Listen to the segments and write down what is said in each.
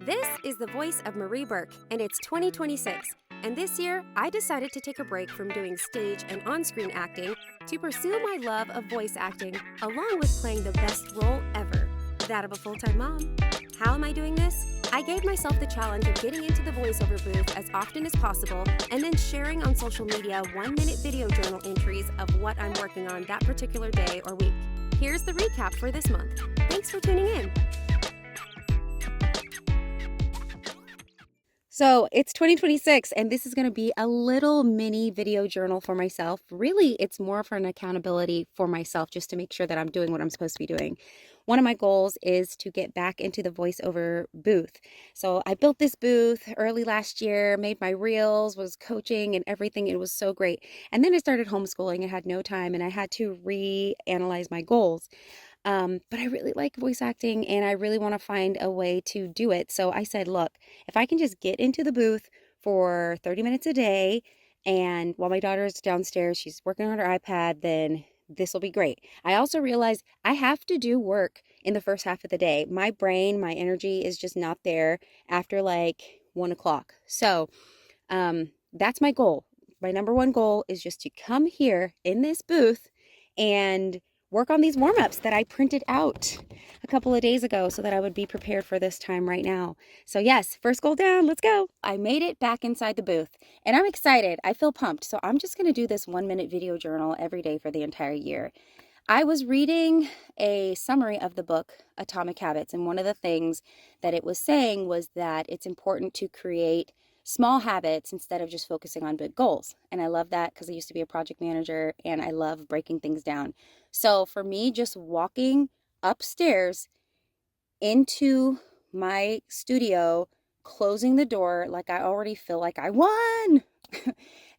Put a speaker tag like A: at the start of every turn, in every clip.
A: This is the voice of Marie Burke, and it's 2026. And this year, I decided to take a break from doing stage and on-screen acting to pursue my love of voice acting, along with playing the best role ever, that of a full-time mom. How am I doing this? I gave myself the challenge of getting into the voiceover booth as often as possible and then sharing on social media 1-minute video journal entries of what I'm working on that particular day or week. Here's the recap for this month. Thanks for tuning in. So it's 2026, and this is going to be a little mini video journal for myself. Really, it's more for an accountability for myself, just to make sure that I'm doing what I'm supposed to be doing. One of my goals is to get back into the voiceover booth. So I built this booth early last year, made my reels, was coaching and everything. It was so great. And then I started homeschooling and had no time, and I had to reanalyze my goals. But I really like voice acting and I really want to find a way to do it. So I said, look, if I can just get into the booth for 30 minutes a day, and while my daughter's downstairs, she's working on her iPad, then this will be great. I also realized I have to do work in the first half of the day. My brain, my energy is just not there after like 1 o'clock. So that's my goal. My number one goal is just to come here in this booth and work on these warm-ups that I printed out a couple of days ago so that I would be prepared for this time right now. So yes, first goal down, let's go. I made it back inside the booth and I'm excited. I feel pumped. So I'm just going to do this 1-minute video journal every day for the entire year. I was reading a summary of the book, Atomic Habits, and one of the things that it was saying was that it's important to create small habits instead of just focusing on big goals. And I love that because I used to be a project manager and I love breaking things down. So for me, just walking upstairs into my studio, closing the door, like I already feel like I won.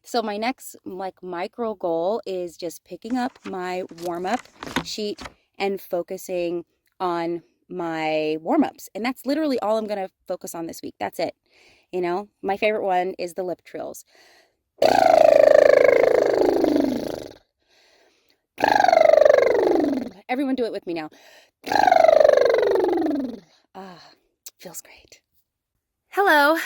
A: So my next micro goal is just picking up my warm-up sheet and focusing on my warm-ups. And that's literally all I'm going to focus on this week. That's it. You know, my favorite one is the lip trills. Everyone do it with me now. Feels great. Hello.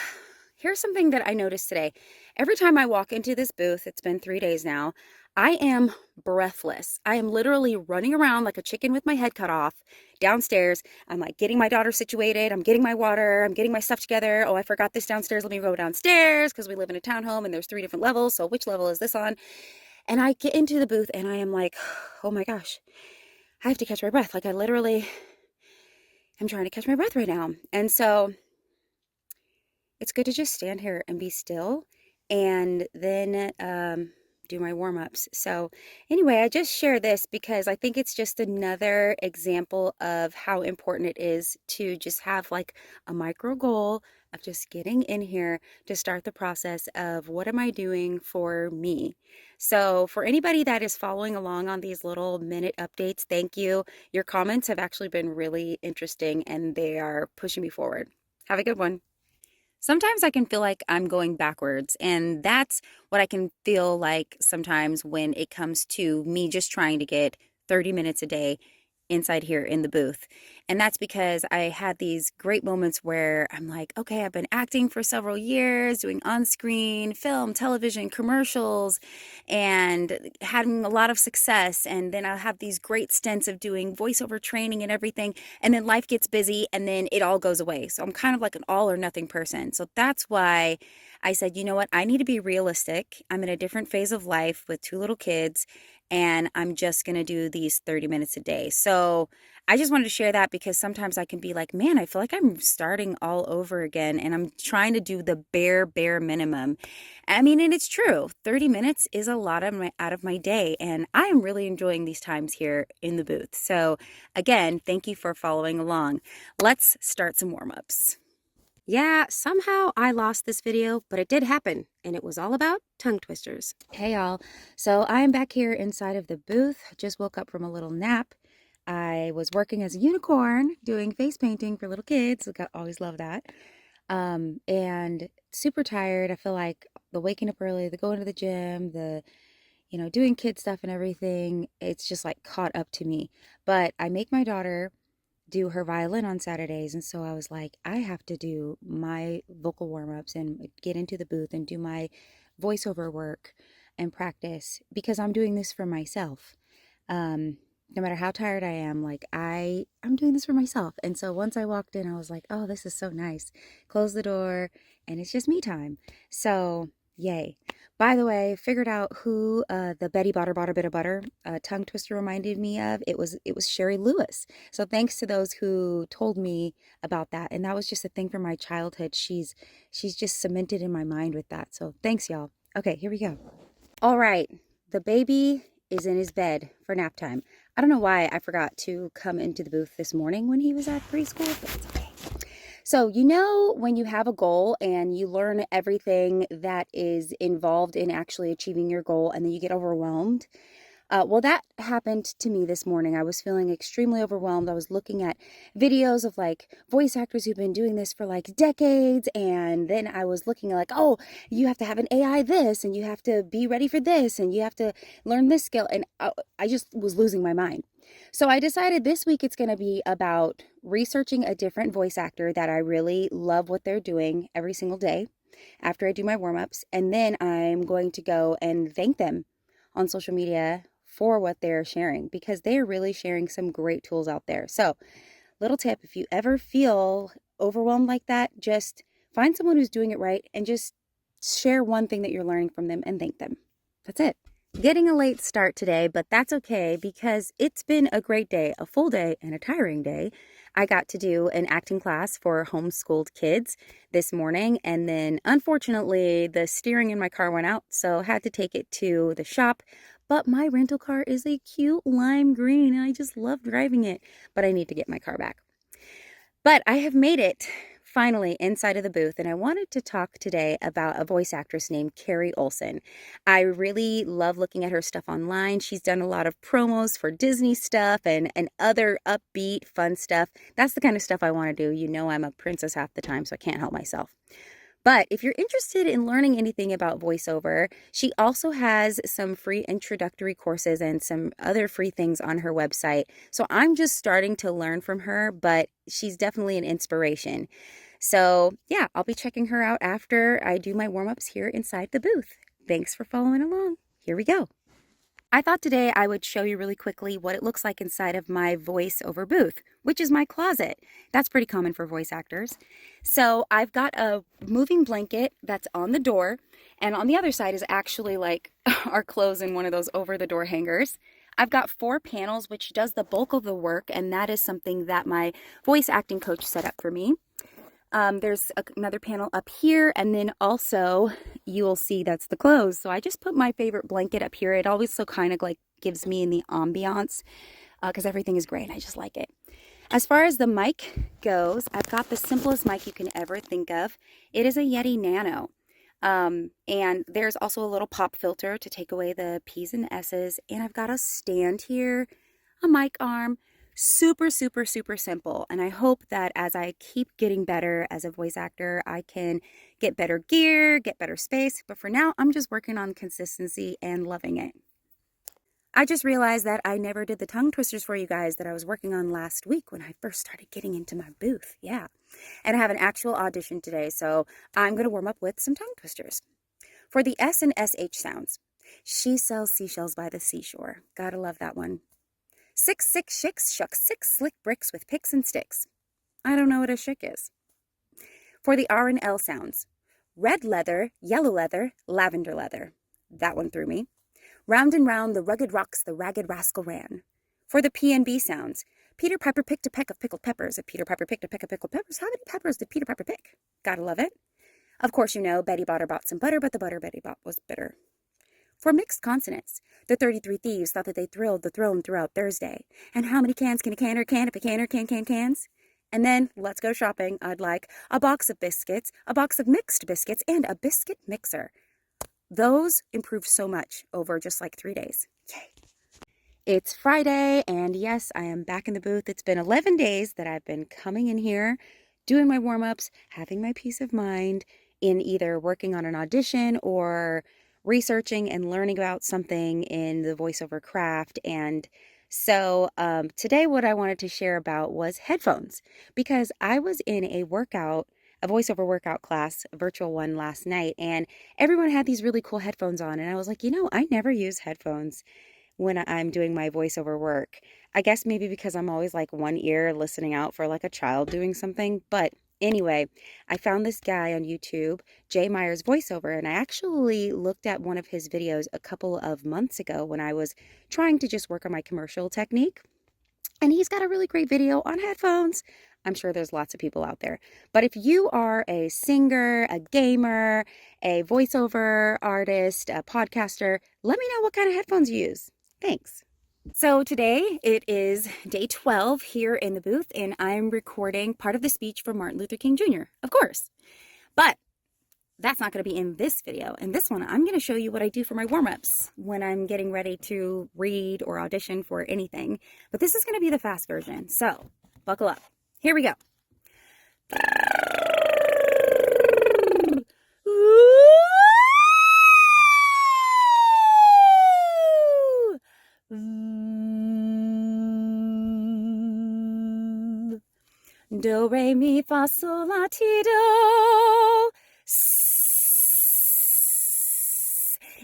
A: Here's something that I noticed today. Every time I walk into this booth, it's been 3 days now, I am breathless. I am literally running around like a chicken with my head cut off downstairs. I'm like getting my daughter situated. I'm getting my water. I'm getting my stuff together. Oh, I forgot this downstairs. Let me go downstairs because we live in a townhome and there's 3 different levels. So which level is this on? And I get into the booth and I am like, oh my gosh, I have to catch my breath. Like I literally am trying to catch my breath right now. And so it's good to just stand here and be still and then do my warm-ups. So anyway, I just share this because I think it's just another example of how important it is to just have like a micro goal of just getting in here to start the process of what am I doing for me. So for anybody that is following along on these little minute updates, thank you. Your comments have actually been really interesting and they are pushing me forward. Have a good one. Sometimes I can feel like I'm going backwards, and that's what I can feel like sometimes when it comes to me just trying to get 30 minutes a day inside here in the booth. And that's because I had these great moments where I'm like, okay, I've been acting for several years, doing on-screen, film, television, commercials, and having a lot of success. And then I'll have these great stints of doing voiceover training and everything. And then life gets busy and then it all goes away. So I'm kind of like an all or nothing person. So that's why I said, you know what? I need to be realistic. I'm in a different phase of life with 2 little kids, and I'm just going to do these 30 minutes a day. So I just wanted to share that because sometimes I can be like, man, I feel like I'm starting all over again and I'm trying to do the bare minimum. I mean, and it's true. 30 minutes is a lot out of my day, and I am really enjoying these times here in the booth. So again, thank you for following along. Let's start some warm-ups. Yeah, somehow I lost this video, but it did happen, and it was all about tongue twisters. Hey y'all, so I'm back here inside of the booth. Just woke up from a little nap. I was working as a unicorn doing face painting for little kids. I always love that. And super tired. I feel like the waking up early, the going to the gym, the doing kid stuff and everything, it's just like caught up to me. But I make my daughter do her violin on Saturdays. And so I was like, I have to do my vocal warm-ups and get into the booth and do my voiceover work and practice because I'm doing this for myself. No matter how tired I am, like I'm doing this for myself. And so once I walked in, I was like, oh, this is so nice. Close the door and it's just me time. So yay. By the way, figured out who the Betty Botter Bought a Bit of Butter tongue twister reminded me of. It was Sherry Lewis. So thanks to those who told me about that. And that was just a thing from my childhood. She's just cemented in my mind with that. So thanks, y'all. Okay, here we go. All right, the baby is in his bed for nap time. I don't know why I forgot to come into the booth this morning when he was at preschool, but it's okay. So, when you have a goal and you learn everything that is involved in actually achieving your goal and then you get overwhelmed. Well, that happened to me this morning. I was feeling extremely overwhelmed. I was looking at videos of like voice actors who've been doing this for like decades. And then I was looking like, oh, you have to have an AI this and you have to be ready for this and you have to learn this skill. And I just was losing my mind. So I decided this week it's going to be about researching a different voice actor that I really love what they're doing every single day after I do my warm-ups. And then I'm going to go and thank them on social media for what they're sharing because they are really sharing some great tools out there. So, little tip, if you ever feel overwhelmed like that, just find someone who's doing it right and just share one thing that you're learning from them and thank them. That's it. Getting a late start today, but that's okay because it's been a great day, a full day and a tiring day. I got to do an acting class for homeschooled kids this morning, and then unfortunately the steering in my car went out, so had to take it to the shop. But my rental car is a cute lime green and I just love driving it, but I need to get my car back. But I have made it finally inside of the booth, and I wanted to talk today about a voice actress named Carrie Olson. I really love looking at her stuff online. She's done a lot of promos for Disney stuff and other upbeat, fun stuff. That's the kind of stuff I want to do. I'm a princess half the time, so I can't help myself. But if you're interested in learning anything about voiceover, she also has some free introductory courses and some other free things on her website. So I'm just starting to learn from her, but she's definitely an inspiration. So yeah, I'll be checking her out after I do my warm-ups here inside the booth. Thanks for following along. Here we go. I thought today I would show you really quickly what it looks like inside of my voiceover booth, which is my closet. That's pretty common for voice actors. So I've got a moving blanket that's on the door, and on the other side is actually like our clothes in one of those over the door hangers. I've got 4 panels, which does the bulk of the work, and that is something that my voice acting coach set up for me. There's another panel up here, and then also you'll see that's the clothes. So I just put my favorite blanket up here. It always so kind of like gives me in the ambiance because everything is gray and I just like it. As far as the mic goes, I've got the simplest mic you can ever think of. It is a Yeti Nano. And there's also a little pop filter to take away the P's and S's. And I've got a stand here, a mic arm. Super, super, super simple. And I hope that as I keep getting better as a voice actor, I can get better gear, get better space. But for now, I'm just working on consistency and loving it. I just realized that I never did the tongue twisters for you guys that I was working on last week when I first started getting into my booth. Yeah. And I have an actual audition today, so I'm going to warm up with some tongue twisters. For the S and SH sounds, she sells seashells by the seashore. Gotta love that one. 6 shicks shuck 6 slick bricks with picks and sticks. I don't know what a shick is. For the R and L sounds, red leather, yellow leather, lavender leather. That one threw me. Round and round the rugged rocks the ragged rascal ran. For the P and B sounds, Peter Piper picked a peck of pickled peppers. If Peter Piper picked a peck of pickled peppers, how many peppers did Peter Piper pick? Gotta love it. Of course, Betty Botter bought some butter, but the butter Betty bought was bitter. For mixed consonants, the 33 thieves thought that they thrilled the throne throughout Thursday. And how many cans can a canner can if a canner can cans? And then, let's go shopping. I'd like a box of biscuits, a box of mixed biscuits, and a biscuit mixer. Those improved so much over just like 3 days. Yay. It's Friday, and yes, I am back in the booth. It's been 11 days that I've been coming in here, doing my warm-ups, having my peace of mind in either working on an audition or researching and learning about something in the voiceover craft. And So today what I wanted to share about was headphones because I was in a voiceover workout class, a virtual one last night, and everyone had these really cool headphones on. And I was like, I never use headphones when I'm doing my voiceover work. I guess maybe because I'm always like one ear listening out for like a child doing something. But anyway, I found this guy on YouTube, Jay Meyer's voiceover, and I actually looked at one of his videos a couple of months ago when I was trying to just work on my commercial technique. And he's got a really great video on headphones. I'm sure there's lots of people out there. But if you are a singer, a gamer, a voiceover artist, a podcaster, let me know what kind of headphones you use. Thanks. So today it is day 12 here in the booth, and I'm recording part of the speech for Martin Luther King Jr., of course. But that's not going to be in this video. In this one, I'm going to show you what I do for my warm-ups when I'm getting ready to read or audition for anything. But this is going to be the fast version. So buckle up. Here we go. Do, re, mi, fa, sol, la, ti, do.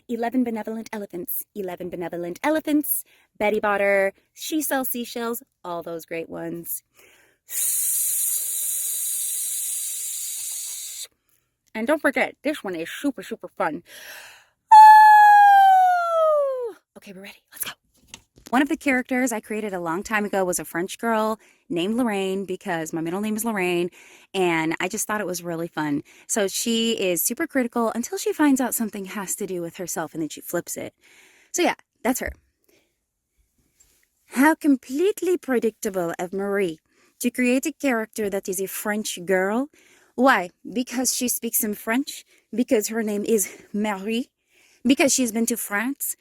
A: 11 benevolent elephants. 11 benevolent elephants. Betty Botter. She sells seashells. All those great ones. And don't forget, this one is super, super fun. Okay, we're ready. Let's go. One of the characters I created a long time ago was a French girl named Lorraine because my middle name is Lorraine, and I just thought it was really fun. So she is super critical until she finds out something has to do with herself, and then she flips it. So yeah, that's her. How completely predictable of Marie to create a character that is a French girl. Why? Because she speaks in French? Because her name is Marie? Because she's been to France?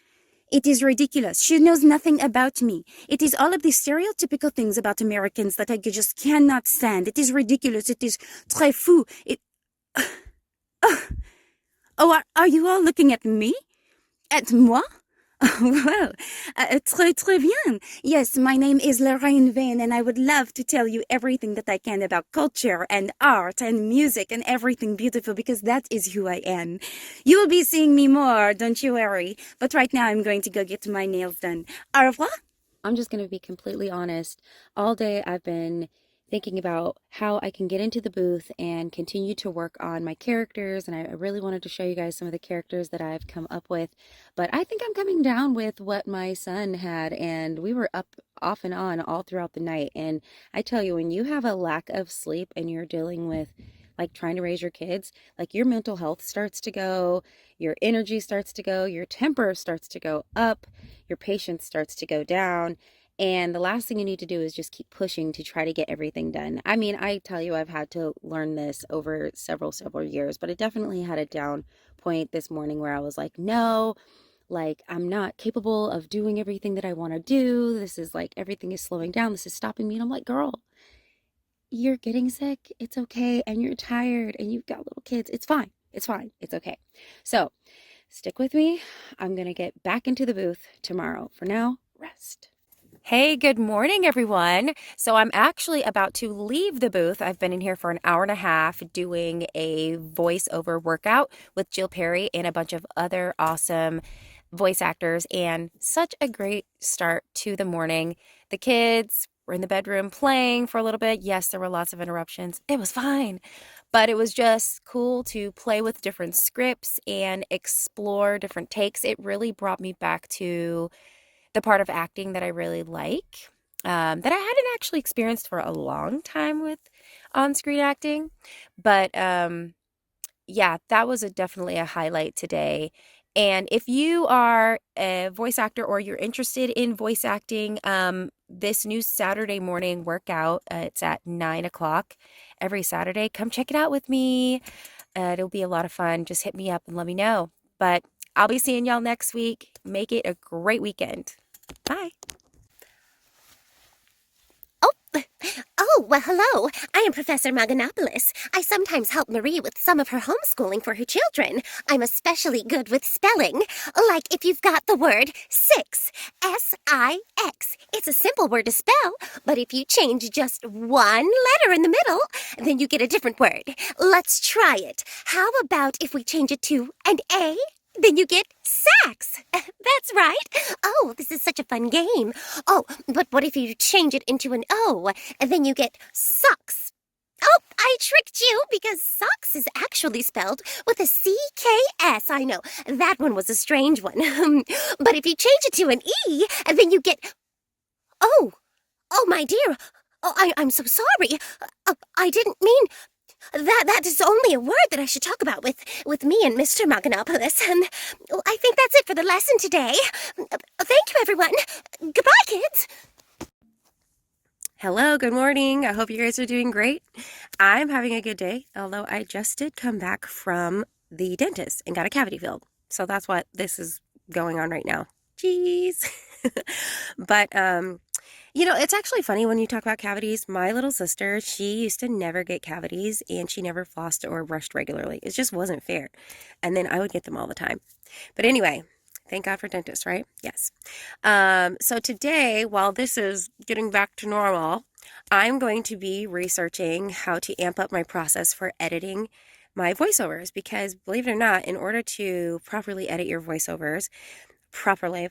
A: It is ridiculous. She knows nothing about me. It is all of these stereotypical things about Americans that I just cannot stand. It is ridiculous. It is très fou. Oh, are you all looking at me? At moi? Well, très, très bien. Yes, my name is Lorraine Vane, and I would love to tell you everything that I can about culture and art and music and everything beautiful, because that is who I am. You will be seeing me more, don't you worry. But right now, I'm going to go get my nails done. Au revoir. I'm just going to be completely honest. All day, I've been thinking about how I can get into the booth and continue to work on my characters, and I really wanted to show you guys some of the characters that I've come up with, but I think I'm coming down with what my son had, and we were up off and on all throughout the night. And I tell you, when you have a lack of sleep and you're dealing with like trying to raise your kids, like your mental health starts to go, your energy starts to go, your temper starts to go up, your patience starts to go down. And the last thing you need to do is just keep pushing to try to get everything done. I mean, I tell you, I've had to learn this over several years, but it definitely had a down point this morning where I was like, no, like I'm not capable of doing everything that I want to do. This is like, everything is slowing down. This is stopping me. And I'm like, girl, you're getting sick. It's okay. And you're tired and you've got little kids. It's fine. It's fine. It's okay. So stick with me. I'm going to get back into the booth tomorrow. For now, rest. Hey, good morning, everyone. So I'm actually about to leave the booth. I've been in here for an hour and a half doing a voiceover workout with Jill Perry and a bunch of other awesome voice actors, and such a great start to the morning. The kids were in the bedroom playing for a little bit. Yes, there were lots of interruptions. It was fine, but it was just cool to play with different scripts and explore different takes. It really brought me back to the part of acting that I really like, that I hadn't actually experienced for a long time with on-screen acting. But yeah, that was definitely a highlight today. And if you are a voice actor or you're interested in voice acting, this new Saturday morning workout, it's at 9 o'clock every Saturday. Come check it out with me. It'll be a lot of fun. Just hit me up and let me know. But I'll be seeing y'all next week. Make it a great weekend. Bye. Oh,
B: Oh, well, hello. I am Professor Maganopoulos. I sometimes help Marie with some of her homeschooling for her children. I'm especially good with spelling. Like if you've got the word six, S-I-X. It's a simple word to spell, but if you change just one letter in the middle, then you get a different word. Let's try it. How about if we change it to an A? Then you get sax. That's right. Oh, this is such a fun game. Oh, but what if you change it into an O, and then you get socks? Oh, I tricked you because socks is actually spelled with a C-K-S. I know, that one was a strange one. But if you change it to an E, and then you get... Oh, my dear. Oh, I'm so sorry. I didn't mean... That is only a word that I should talk about with me and Mr. Maganopoulos. I think that's it for the lesson today. Thank you, everyone. Goodbye, kids.
A: Hello, good morning. I hope you guys are doing great. I'm having a good day, although I just did come back from the dentist and got a cavity filled. So that's what this is going on right now. Jeez. But, it's actually funny when you talk about cavities. My little sister, she used to never get cavities and she never flossed or brushed regularly. It just wasn't fair. And then I would get them all the time. But anyway, thank God for dentists, right? Yes. So today, while this is getting back to normal, I'm going to be researching how to amp up my process for editing my voiceovers because, believe it or not, in order to properly edit your voiceovers, properly,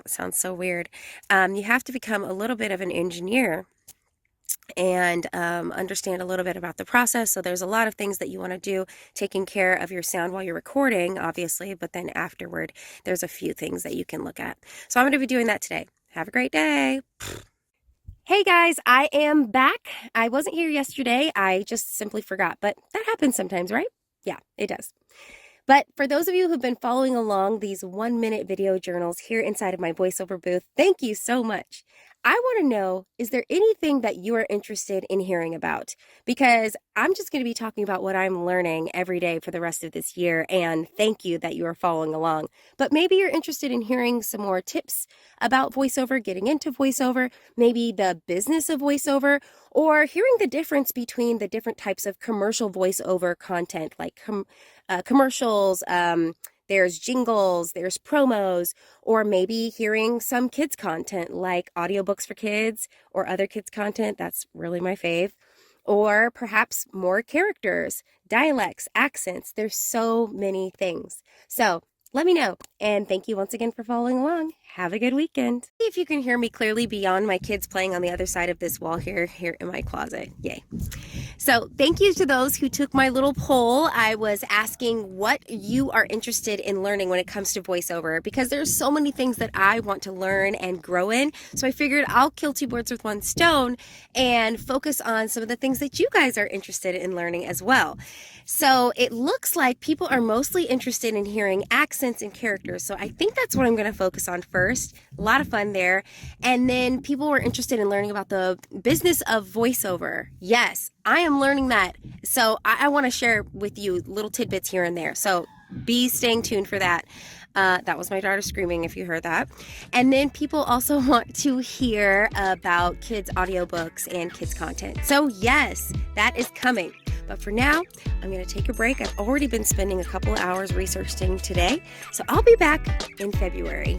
A: sounds so weird. You have to become a little bit of an engineer and understand a little bit about the process. So there's a lot of things that you want to do, taking care of your sound while you're recording, obviously, but then afterward, there's a few things that you can look at. So I'm going to be doing that today. Have a great day. Hey guys, I am back. I wasn't here yesterday. I just simply forgot, but that happens sometimes, right? Yeah, it does. But for those of you who've been following along these 1-minute video journals here inside of my voiceover booth, thank you so much. I want to know, is there anything that you are interested in hearing about? Because I'm just going to be talking about what I'm learning every day for the rest of this year, and thank you that you are following along. But maybe you're interested in hearing some more tips about voiceover, getting into voiceover, maybe the business of voiceover, or hearing the difference between the different types of commercial voiceover content, like commercials, there's jingles, there's promos, or maybe hearing some kids content like audiobooks for kids or other kids content. That's really my fave. Or perhaps more characters, dialects, accents. There's so many things. So let me know. And thank you once again for following along. Have a good weekend. See if you can hear me clearly beyond my kids playing on the other side of this wall here in my closet. Yay. So thank you to those who took my little poll. I was asking what you are interested in learning when it comes to voiceover, because there's so many things that I want to learn and grow in. So I figured I'll kill two birds with one stone and focus on some of the things that you guys are interested in learning as well. So it looks like people are mostly interested in hearing accents and characters. So I think that's what I'm going to focus on first. A lot of fun there. And then people were interested in learning about the business of voiceover. Yes, I am learning that. So I want to share with you little tidbits here and there. So be staying tuned for that. That was my daughter screaming if you heard that. And then people also want to hear about kids' audiobooks and kids' content. So yes, that is coming. But for now, I'm going to take a break. I've already been spending a couple of hours researching today. So I'll be back in February.